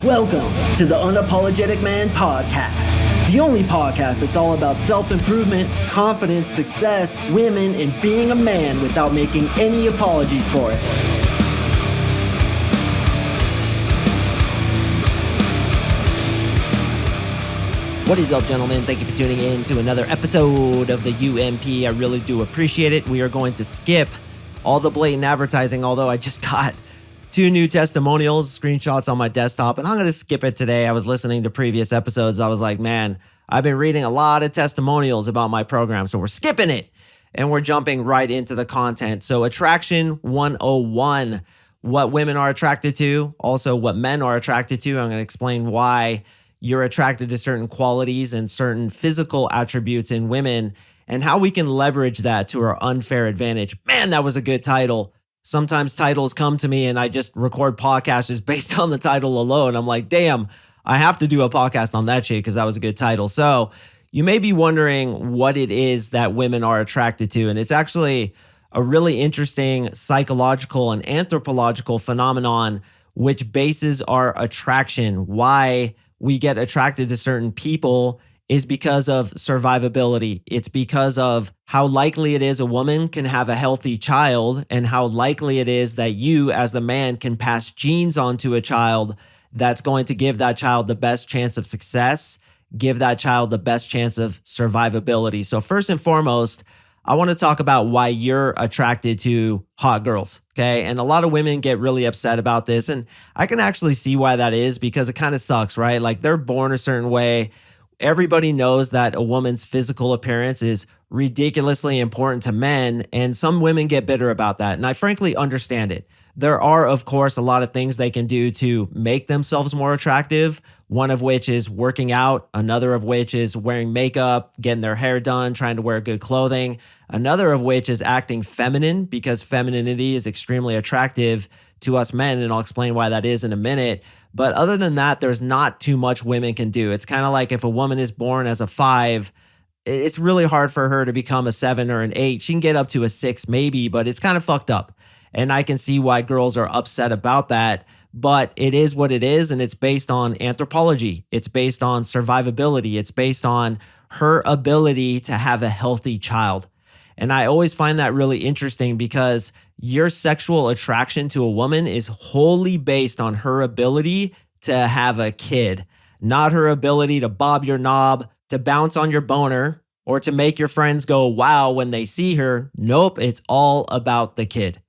Welcome to the Unapologetic Man Podcast, the only podcast that's all about self-improvement, confidence, success, women, and being a man without making any apologies for it. What is up, gentlemen? Thank you for tuning in to another episode of the UMP. I really do appreciate it. We are going to skip all the blatant advertising, although I just got 2 new testimonials, screenshots on my desktop, and I'm going to skip it today. I was listening to previous episodes. I was like, man, I've been reading a lot of testimonials about my program, so we're skipping it, and we're jumping right into the content. So Attraction 101, what women are attracted to, also what men are attracted to. I'm going to explain why you're attracted to certain qualities and certain physical attributes in women and how we can leverage that to our unfair advantage. Man, that was a good title. Sometimes titles come to me and I just record podcasts just based on the title alone. I'm like, damn, I have to do a podcast on that shit because that was a good title. So you may be wondering what it is that women are attracted to. And it's actually a really interesting psychological and anthropological phenomenon which bases our attraction. Why we get attracted to certain people is because of survivability. It's because of how likely it is a woman can have a healthy child and how likely it is that you as the man can pass genes onto a child that's going to give that child the best chance of success, give that child the best chance of survivability. So first and foremost, I want to talk about why you're attracted to hot girls, okay? And a lot of women get really upset about this, and I can actually see why that is because it kind of sucks, right? Like they're born a certain way. Everybody knows that a woman's physical appearance is ridiculously important to men, and some women get bitter about that, and I frankly understand it. There are, of course, a lot of things they can do to make themselves more attractive, one of which is working out, another of which is wearing makeup, getting their hair done, trying to wear good clothing, another of which is acting feminine because femininity is extremely attractive to us men, and I'll explain why that is in a minute. But other than that, there's not too much women can do. It's kind of like if a woman is born as a 5, it's really hard for her to become a 7 or an 8. She can get up to a 6 maybe, but it's kind of fucked up. And I can see why girls are upset about that, but it is what it is, and it's based on anthropology. It's based on survivability. It's based on her ability to have a healthy child. And I always find that really interesting because your sexual attraction to a woman is wholly based on her ability to have a kid, not her ability to bob your knob, to bounce on your boner, or to make your friends go, wow, when they see her. Nope, it's all about the kid.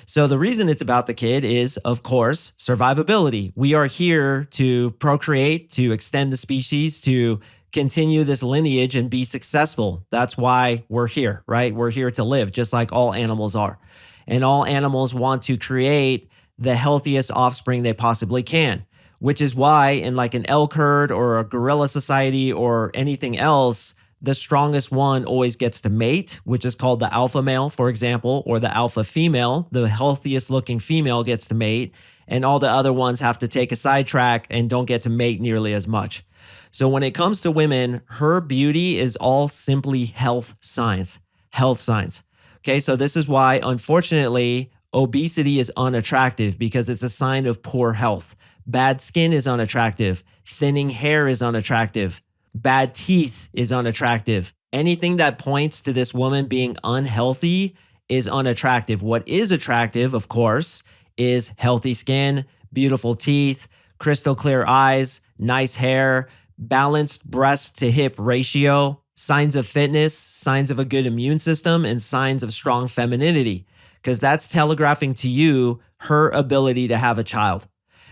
So the reason it's about the kid is, of course, survivability. We are here to procreate, to extend the species, to continue this lineage and be successful. That's why we're here, right? We're here to live, just like all animals are. And all animals want to create the healthiest offspring they possibly can, which is why in like an elk herd or a gorilla society or anything else, the strongest one always gets to mate, which is called the alpha male, for example, or the alpha female. The healthiest looking female gets to mate, and all the other ones have to take a sidetrack and don't get to mate nearly as much. So when it comes to women, her beauty is all simply health signs. Health signs. Okay, so this is why, unfortunately, obesity is unattractive because it's a sign of poor health. Bad skin is unattractive. Thinning hair is unattractive. Bad teeth is unattractive. Anything that points to this woman being unhealthy is unattractive. What is attractive, of course, is healthy skin, beautiful teeth, crystal clear eyes, nice hair, balanced breast to hip ratio, signs of fitness, signs of a good immune system, and signs of strong femininity, because that's telegraphing to you her ability to have a child.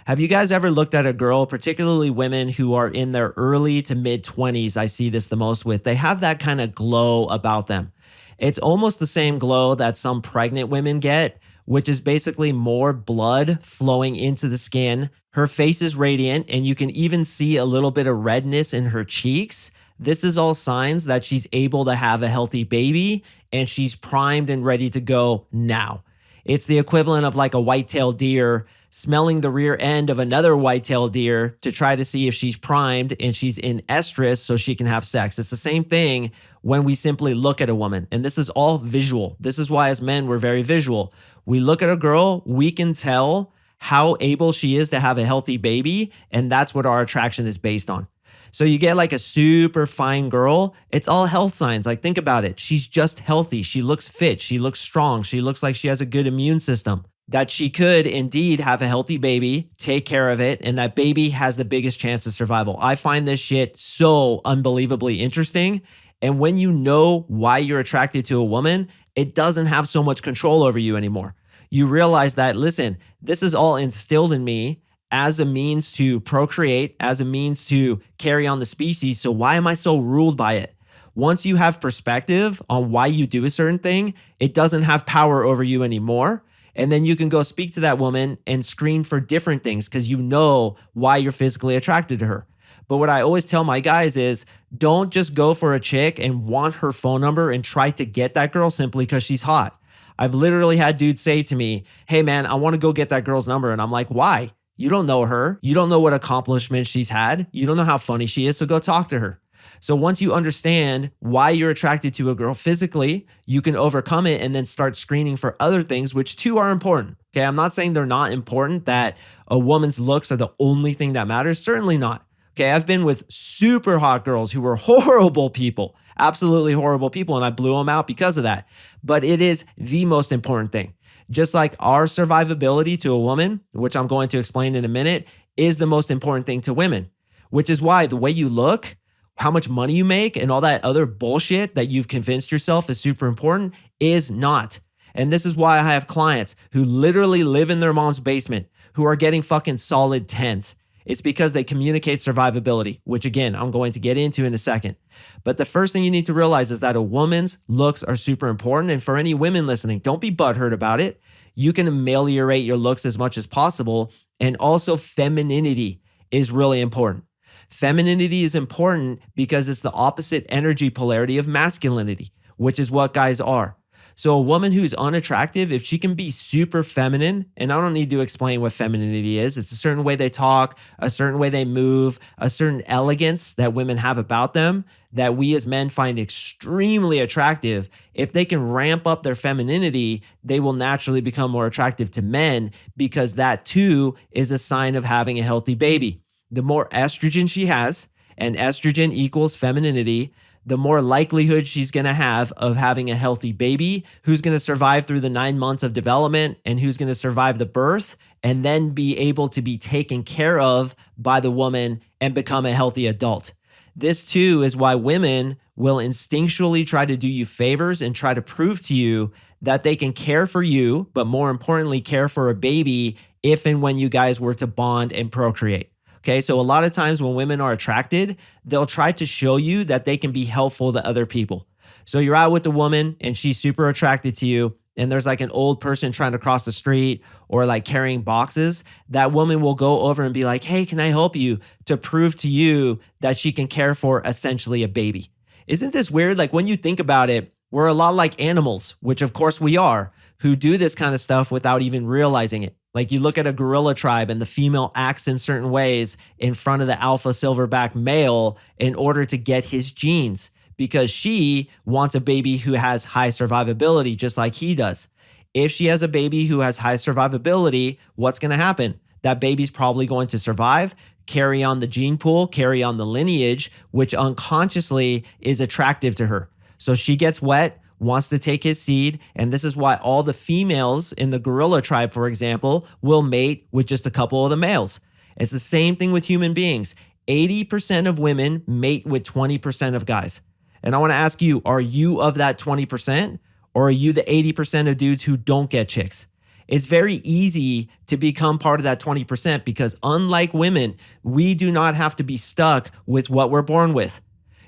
Have you guys ever looked at a girl, particularly women who are in their early to mid 20s? I see this the most with. They have that kind of glow about them. It's almost the same glow that some pregnant women get, which is basically more blood flowing into the skin. Her face is radiant, and you can even see a little bit of redness in her cheeks. This is all signs that she's able to have a healthy baby, and she's primed and ready to go now. It's the equivalent of like a white-tailed deer smelling the rear end of another white-tailed deer to try to see if she's primed and she's in estrus so she can have sex. It's the same thing when we simply look at a woman. And this is all visual. This is why as men, we're very visual. We look at a girl, we can tell how able she is to have a healthy baby. And that's what our attraction is based on. So you get like a super fine girl, it's all health signs. Like think about it. She's just healthy. She looks fit. She looks strong. She looks like she has a good immune system, that she could indeed have a healthy baby, take care of it, and that baby has the biggest chance of survival. I find this shit so unbelievably interesting. And when you know why you're attracted to a woman, it doesn't have so much control over you anymore. You realize that, listen, this is all instilled in me as a means to procreate, as a means to carry on the species. So why am I so ruled by it? Once you have perspective on why you do a certain thing, it doesn't have power over you anymore. And then you can go speak to that woman and screen for different things because you know why you're physically attracted to her. But what I always tell my guys is don't just go for a chick and want her phone number and try to get that girl simply because she's hot. I've literally had dudes say to me, hey man, I want to go get that girl's number. And I'm like, why? You don't know her. You don't know what accomplishments she's had. You don't know how funny she is. So go talk to her. So once you understand why you're attracted to a girl physically, you can overcome it and then start screening for other things, which too are important. Okay. I'm not saying they're not important, that a woman's looks are the only thing that matters. Certainly not. Okay. I've been with super hot girls who were horrible people, absolutely horrible people. And I blew them out because of that. But it is the most important thing. Just like our survivability to a woman, which I'm going to explain in a minute, is the most important thing to women, which is why the way you look, how much money you make, and all that other bullshit that you've convinced yourself is super important is not. And this is why I have clients who literally live in their mom's basement who are getting fucking solid 10s. It's because they communicate survivability, which again, I'm going to get into in a second. But the first thing you need to realize is that a woman's looks are super important. And for any women listening, don't be butthurt about it. You can ameliorate your looks as much as possible. And also femininity is really important. Femininity is important because it's the opposite energy polarity of masculinity, which is what guys are. So a woman who's unattractive, if she can be super feminine, and I don't need to explain what femininity is, it's a certain way they talk, a certain way they move, a certain elegance that women have about them that we as men find extremely attractive. If they can ramp up their femininity, they will naturally become more attractive to men because that too is a sign of having a healthy baby. The more estrogen she has, and estrogen equals femininity, the more likelihood she's going to have of having a healthy baby who's going to survive through the 9 months of development and who's going to survive the birth and then be able to be taken care of by the woman and become a healthy adult. This too is why women will instinctually try to do you favors and try to prove to you that they can care for you, but more importantly, care for a baby if and when you guys were to bond and procreate. Okay, so a lot of times when women are attracted, they'll try to show you that they can be helpful to other people. So you're out with a woman and she's super attracted to you, and there's like an old person trying to cross the street or like carrying boxes. That woman will go over and be like, hey, can I help you? To prove to you that she can care for essentially a baby. Isn't this weird? Like when you think about it, we're a lot like animals, which of course we are, who do this kind of stuff without even realizing it. Like you look at a gorilla tribe and the female acts in certain ways in front of the alpha silverback male in order to get his genes because she wants a baby who has high survivability just like he does. If she has a baby who has high survivability, what's going to happen? That baby's probably going to survive, carry on the gene pool, carry on the lineage, which unconsciously is attractive to her. So she gets wet, wants to take his seed. And this is why all the females in the gorilla tribe, for example, will mate with just a couple of the males. It's the same thing with human beings. 80% of women mate with 20% of guys. And I want to ask you, are you of that 20%? Or are you the 80% of dudes who don't get chicks? It's very easy to become part of that 20% because unlike women, we do not have to be stuck with what we're born with.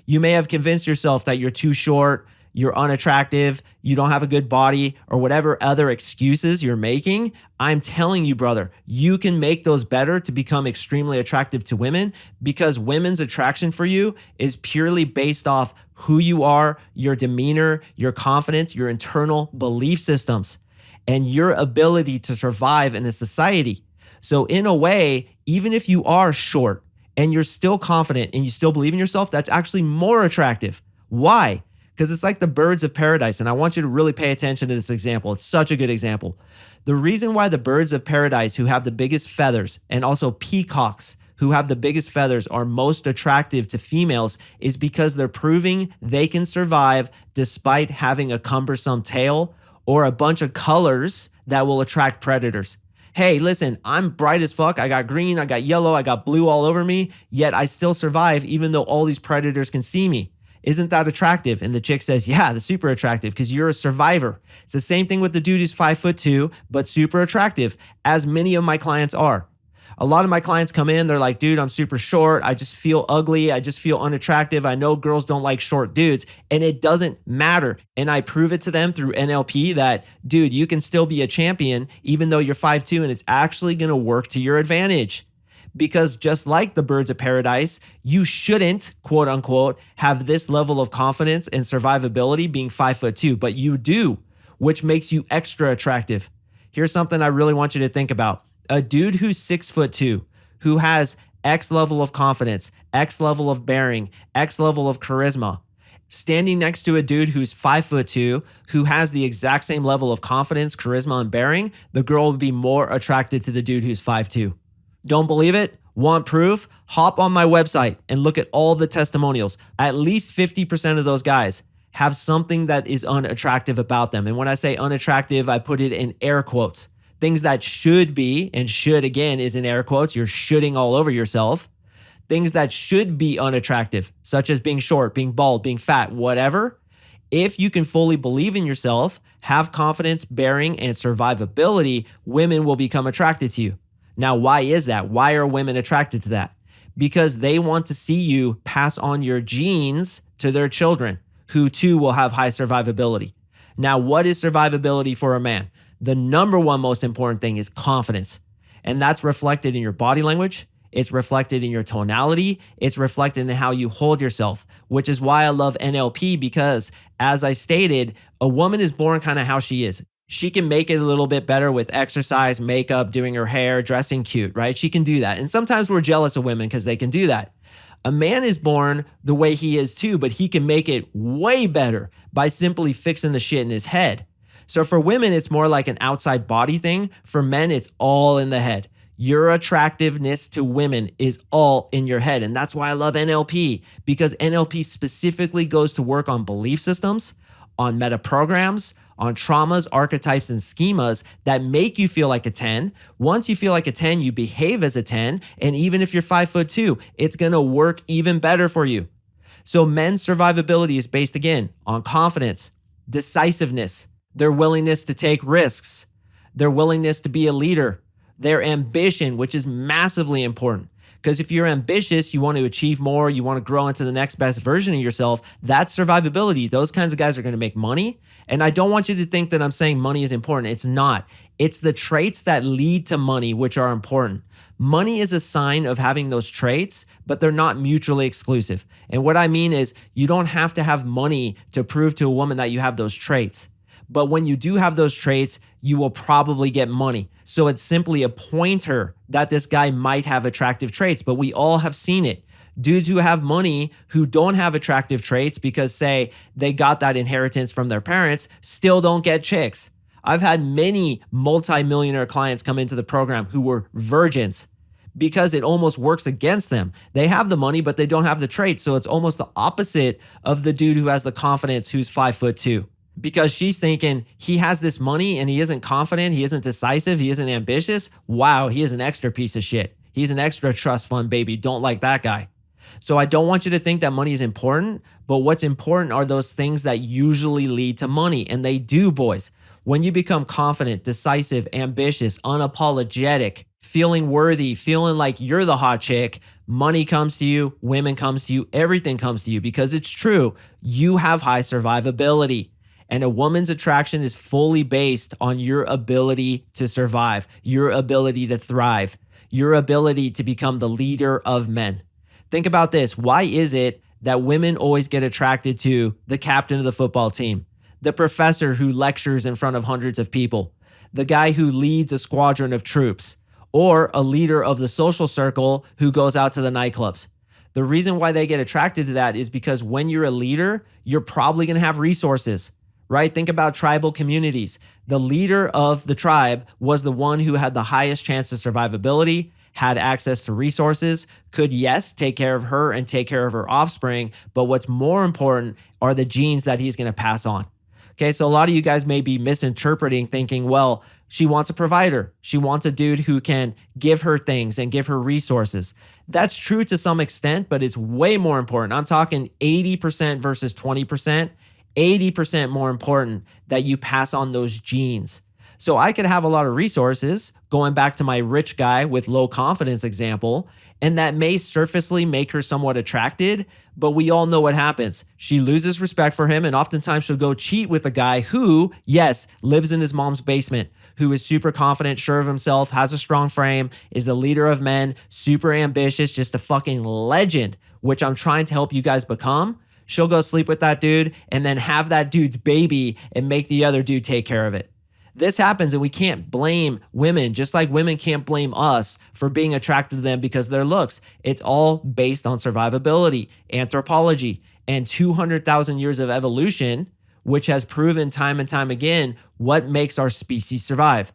You may have convinced yourself that you're too short, you're unattractive, you don't have a good body, or whatever other excuses you're making. I'm telling you, brother, you can make those better to become extremely attractive to women because women's attraction for you is purely based off who you are, your demeanor, your confidence, your internal belief systems, and your ability to survive in a society. So in a way, even if you are short and you're still confident and you still believe in yourself, that's actually more attractive. Why? because it's like the birds of paradise. And I want you to really pay attention to this example. It's such a good example. The reason why the birds of paradise who have the biggest feathers and also peacocks who have the biggest feathers are most attractive to females is because they're proving they can survive despite having a cumbersome tail or a bunch of colors that will attract predators. Hey, listen, I'm bright as fuck. I got green, I got yellow, I got blue all over me, yet I still survive even though all these predators can see me. Isn't that attractive? And the chick says, yeah, that's super attractive because you're a survivor. It's the same thing with the dude who's 5'2", but super attractive, as many of my clients are. A lot of my clients come in, they're like, dude, I'm super short. I just feel ugly. I just feel unattractive. I know girls don't like short dudes, and it doesn't matter. And I prove it to them through NLP that, dude, you can still be a champion even though you're 5'2", and it's actually going to work to your advantage. Because just like the birds of paradise, you shouldn't, quote unquote, have this level of confidence and survivability being 5'2", but you do, which makes you extra attractive. Here's something I really want you to think about. A dude who's 6'2", who has X level of confidence, X level of bearing, X level of charisma, standing next to a dude who's 5'2", who has the exact same level of confidence, charisma, and bearing, the girl will be more attracted to the dude who's 5'2". Don't believe it? Want proof? Hop on my website and look at all the testimonials. At least 50% of those guys have something that is unattractive about them. And when I say unattractive, I put it in air quotes. Things that should be, and should again is in air quotes, you're shooting all over yourself. Things that should be unattractive, such as being short, being bald, being fat, whatever. If you can fully believe in yourself, have confidence, bearing, and survivability, women will become attracted to you. Now, why is that? Why are women attracted to that? Because they want to see you pass on your genes to their children, who too will have high survivability. Now, what is survivability for a man? The number one most important thing is confidence. And that's reflected in your body language. It's reflected in your tonality. It's reflected in how you hold yourself, which is why I love NLP, because as I stated, a woman is born kind of how she is. She can make it a little bit better with exercise, makeup, doing her hair, dressing cute, right? She can do that. And sometimes we're jealous of women because they can do that. A man is born the way he is too, but he can make it way better by simply fixing the shit in his head. So for women, it's more like an outside body thing. For men, it's all in the head. Your attractiveness to women is all in your head. And that's why I love NLP, because NLP specifically goes to work on belief systems, on meta programs, on traumas, archetypes, and schemas that make you feel like a 10. Once you feel like a 10, you behave as a 10. And even if you're 5'2", it's going to work even better for you. So men's survivability is based again on confidence, decisiveness, their willingness to take risks, their willingness to be a leader, their ambition, which is massively important. Because if you're ambitious, you want to achieve more, you want to grow into the next best version of yourself, that's survivability. Those kinds of guys are going to make money. And I don't want you to think that I'm saying money is important. It's not. It's the traits that lead to money which are important. Money is a sign of having those traits, but they're not mutually exclusive. And what I mean is you don't have to have money to prove to a woman that you have those traits. But when you do have those traits, you will probably get money. So it's simply a pointer that this guy might have attractive traits, but we all have seen it. Dudes who have money who don't have attractive traits because, say, they got that inheritance from their parents, still don't get chicks. I've had many multi-millionaire clients come into the program who were virgins because it almost works against them. They have the money, but they don't have the traits. So it's almost the opposite of the dude who has the confidence who's 5'2". Because she's thinking he has this money and he isn't confident, he isn't decisive, he isn't ambitious. Wow, he is an extra piece of shit. He's an extra trust fund baby. Don't like that guy. So I don't want you to think that money is important, but what's important are those things that usually lead to money. And they do, boys. When you become confident, decisive, ambitious, unapologetic, feeling worthy, feeling like you're the hot chick, money comes to you, women comes to you, everything comes to you, because it's true. You have high survivability. And a woman's attraction is fully based on your ability to survive, your ability to thrive, your ability to become the leader of men. Think about this. Why is it that women always get attracted to the captain of the football team, the professor who lectures in front of hundreds of people, the guy who leads a squadron of troops, or a leader of the social circle who goes out to the nightclubs? The reason why they get attracted to that is because when you're a leader, you're probably going to have resources, right? Think about tribal communities. The leader of the tribe was the one who had the highest chance of survivability, had access to resources, could, yes, take care of her and take care of her offspring. But what's more important are the genes that he's going to pass on. Okay, so a lot of you guys may be misinterpreting, thinking, well, she wants a provider. She wants a dude who can give her things and give her resources. That's true to some extent, but it's way more important. I'm talking 80% versus 20%, 80% more important that you pass on those genes. So I could have a lot of resources, going back to my rich guy with low confidence example, and that may surfacely make her somewhat attracted, but we all know what happens. She loses respect for him, and oftentimes she'll go cheat with a guy who, yes, lives in his mom's basement, who is super confident, sure of himself, has a strong frame, is the leader of men, super ambitious, just a fucking legend, which I'm trying to help you guys become. She'll go sleep with that dude and then have that dude's baby and make the other dude take care of it. This happens, and we can't blame women, just like women can't blame us for being attracted to them because of their looks. It's all based on survivability, anthropology, and 200,000 years of evolution, which has proven time and time again what makes our species survive.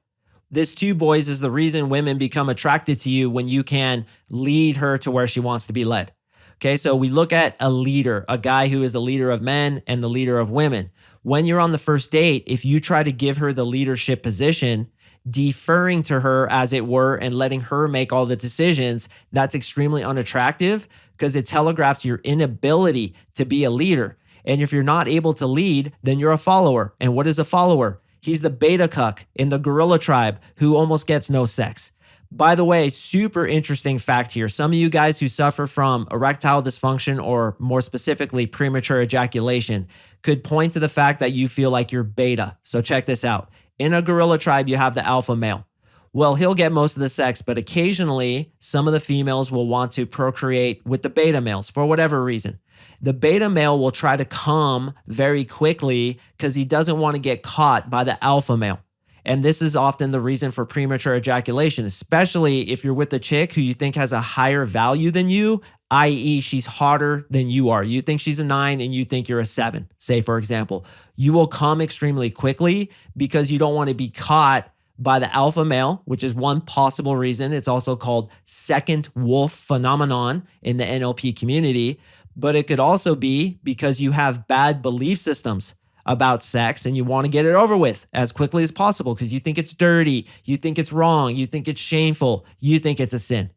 This too, boys, is the reason women become attracted to you when you can lead her to where she wants to be led. Okay, so we look at a leader, a guy who is the leader of men and the leader of women. When you're on the first date, if you try to give her the leadership position, deferring to her as it were, and letting her make all the decisions, that's extremely unattractive because it telegraphs your inability to be a leader. And if you're not able to lead, then you're a follower. And what is a follower? He's the beta cuck in the gorilla tribe who almost gets no sex. By the way, super interesting fact here. Some of you guys who suffer from erectile dysfunction, or more specifically premature ejaculation, could point to the fact that you feel like you're beta. So check this out. In a gorilla tribe, you have the alpha male. Well, he'll get most of the sex, but occasionally some of the females will want to procreate with the beta males for whatever reason. The beta male will try to come very quickly because he doesn't want to get caught by the alpha male. And this is often the reason for premature ejaculation, especially if you're with a chick who you think has a higher value than you, i.e. she's hotter than you are. You think she's a 9 and you think you're a 7, say for example. You will come extremely quickly because you don't want to be caught by the alpha male, which is one possible reason. It's also called second wolf phenomenon in the NLP community. But it could also be because you have bad belief systems about sex and you want to get it over with as quickly as possible because you think it's dirty, you think it's wrong, you think it's shameful, you think it's a sin.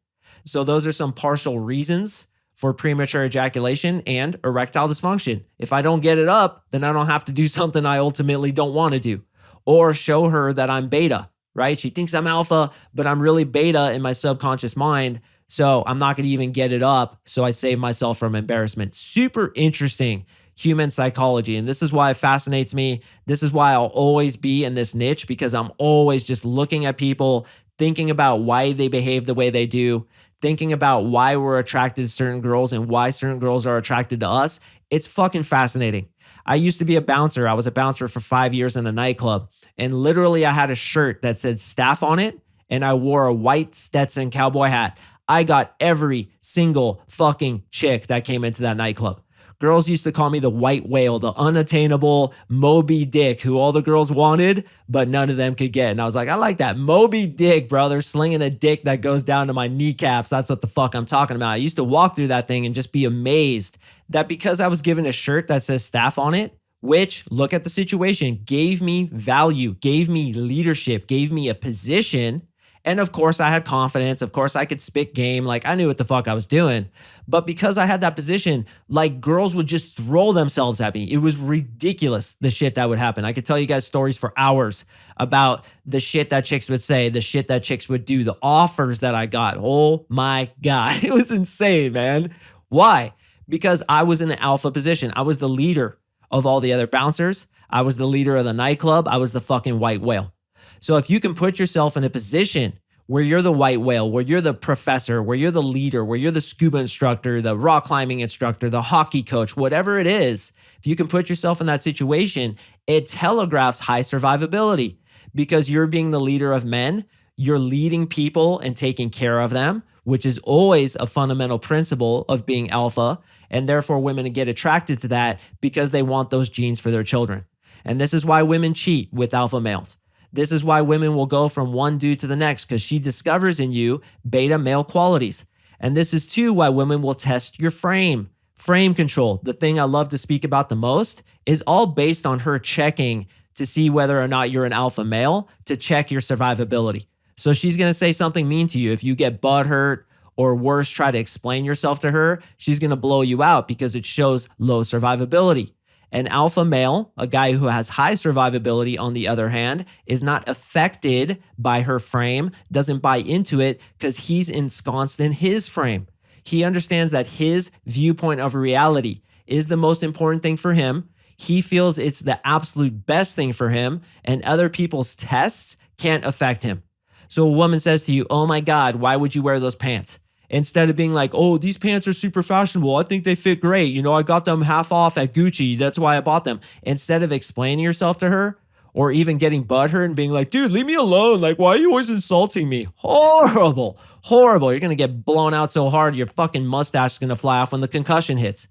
So those are some partial reasons for premature ejaculation and erectile dysfunction. If I don't get it up, then I don't have to do something I ultimately don't want to do, or show her that I'm beta, right? She thinks I'm alpha, but I'm really beta in my subconscious mind. So I'm not going to even get it up. So I save myself from embarrassment. Super interesting human psychology. And this is why it fascinates me. This is why I'll always be in this niche, because I'm always just looking at people, thinking about why they behave the way they do, thinking about why we're attracted to certain girls and why certain girls are attracted to us. It's fucking fascinating. I used to be a bouncer. I was a bouncer for 5 years in a nightclub. And literally I had a shirt that said staff on it, and I wore a white Stetson cowboy hat. I got every single fucking chick that came into that nightclub. Girls used to call me the white whale, the unattainable Moby Dick, who all the girls wanted, but none of them could get. And I was like, I like that. Moby Dick, brother, slinging a dick that goes down to my kneecaps. That's what the fuck I'm talking about. I used to walk through that thing and just be amazed that because I was given a shirt that says staff on it, which, look at the situation, gave me value, gave me leadership, gave me a position. And of course I had confidence. Of course I could spit game. Like I knew what the fuck I was doing. But because I had that position, like girls would just throw themselves at me. It was ridiculous, the shit that would happen. I could tell you guys stories for hours about the shit that chicks would say, the shit that chicks would do, the offers that I got. Oh my God. It was insane, man. Why? Because I was in an alpha position. I was the leader of all the other bouncers. I was the leader of the nightclub. I was the fucking white whale. So if you can put yourself in a position where you're the white whale, where you're the professor, where you're the leader, where you're the scuba instructor, the rock climbing instructor, the hockey coach, whatever it is, if you can put yourself in that situation, it telegraphs high survivability because you're being the leader of men. You're leading people and taking care of them, which is always a fundamental principle of being alpha. And therefore, women get attracted to that because they want those genes for their children. And this is why women cheat with alpha males. This is why women will go from one dude to the next, because she discovers in you beta male qualities. And this is too why women will test your frame. Frame control, the thing I love to speak about the most, is all based on her checking to see whether or not you're an alpha male, to check your survivability. So she's going to say something mean to you. If you get butthurt or worse, try to explain yourself to her, she's going to blow you out because it shows low survivability. An alpha male, a guy who has high survivability, on the other hand, is not affected by her frame, doesn't buy into it because he's ensconced in his frame. He understands that his viewpoint of reality is the most important thing for him. He feels it's the absolute best thing for him, and other people's tests can't affect him. So a woman says to you, oh my God, why would you wear those pants? Instead of being like, oh, these pants are super fashionable. I think they fit great. You know, I got them half off at Gucci. That's why I bought them. Instead of explaining yourself to her, or even getting butthurt and being like, dude, leave me alone. Like, why are you always insulting me? Horrible, horrible. You're going to get blown out so hard, your fucking mustache is going to fly off when the concussion hits.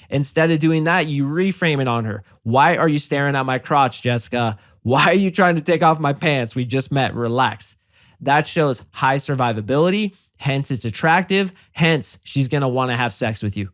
Instead of doing that, you reframe it on her. Why are you staring at my crotch, Jessica? Why are you trying to take off my pants? We just met. Relax. That shows high survivability. Hence, it's attractive. Hence, she's going to want to have sex with you.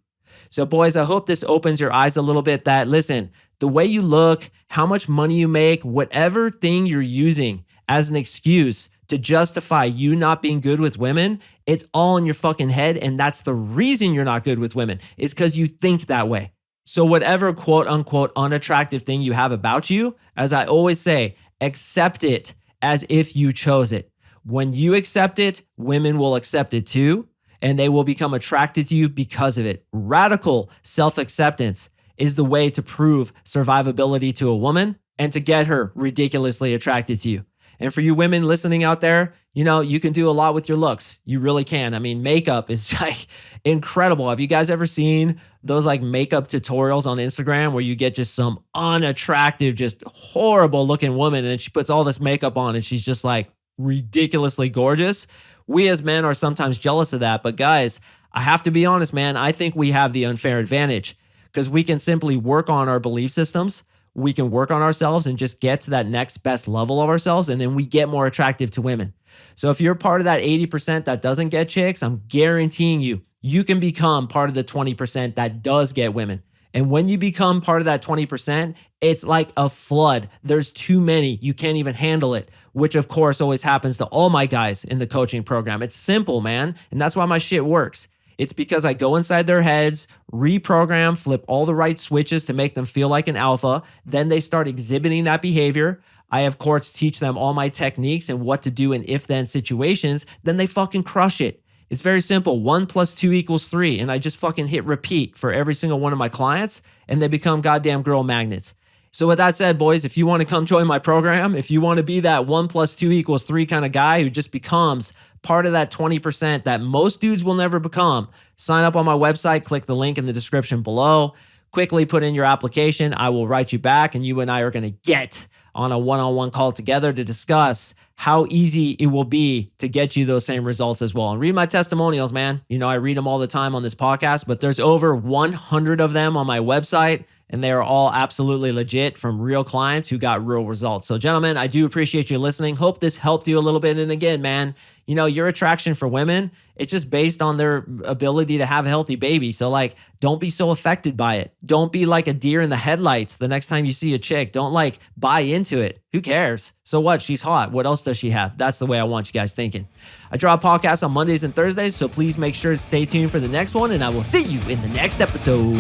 So boys, I hope this opens your eyes a little bit that, listen, the way you look, how much money you make, whatever thing you're using as an excuse to justify you not being good with women, it's all in your fucking head. And that's the reason you're not good with women, is because you think that way. So whatever quote unquote unattractive thing you have about you, as I always say, accept it as if you chose it. When you accept it, women will accept it too, and they will become attracted to you because of it. Radical self-acceptance is the way to prove survivability to a woman and to get her ridiculously attracted to you. And for you women listening out there, you know, you can do a lot with your looks. You really can. I mean, makeup is like incredible. Have you guys ever seen those like makeup tutorials on Instagram where you get just some unattractive, just horrible looking woman, and then she puts all this makeup on and she's just like ridiculously gorgeous? We as men are sometimes jealous of that. But guys, I have to be honest, man, I think we have the unfair advantage because we can simply work on our belief systems. We can work on ourselves and just get to that next best level of ourselves. And then we get more attractive to women. So if you're part of that 80% that doesn't get chicks, I'm guaranteeing you, you can become part of the 20% that does get women. And when you become part of that 20%, it's like a flood. There's too many. You can't even handle it, which of course always happens to all my guys in the coaching program. It's simple, man. And that's why my shit works. It's because I go inside their heads, reprogram, flip all the right switches to make them feel like an alpha. Then they start exhibiting that behavior. I, of course, teach them all my techniques and what to do in if-then situations. Then they fucking crush it. It's very simple. 1 + 2 = 3. And I just fucking hit repeat for every single one of my clients, and they become goddamn girl magnets. So with that said, boys, if you want to come join my program, if you want to be that 1 + 2 = 3 kind of guy who just becomes part of that 20% that most dudes will never become, sign up on my website, click the link in the description below, quickly put in your application. I will write you back, and you and I are going to get on a one-on-one call together to discuss how easy it will be to get you those same results as well. And read my testimonials, man. You know, I read them all the time on this podcast, but there's over 100 of them on my website, and they are all absolutely legit from real clients who got real results. So gentlemen, I do appreciate you listening. Hope this helped you a little bit. And again, man, you know, your attraction for women, it's just based on their ability to have a healthy baby. So like, don't be so affected by it. Don't be like a deer in the headlights the next time you see a chick. Don't like buy into it. Who cares? So what? She's hot. What else does she have? That's the way I want you guys thinking. I drop podcasts on Mondays and Thursdays, so please make sure to stay tuned for the next one, and I will see you in the next episode.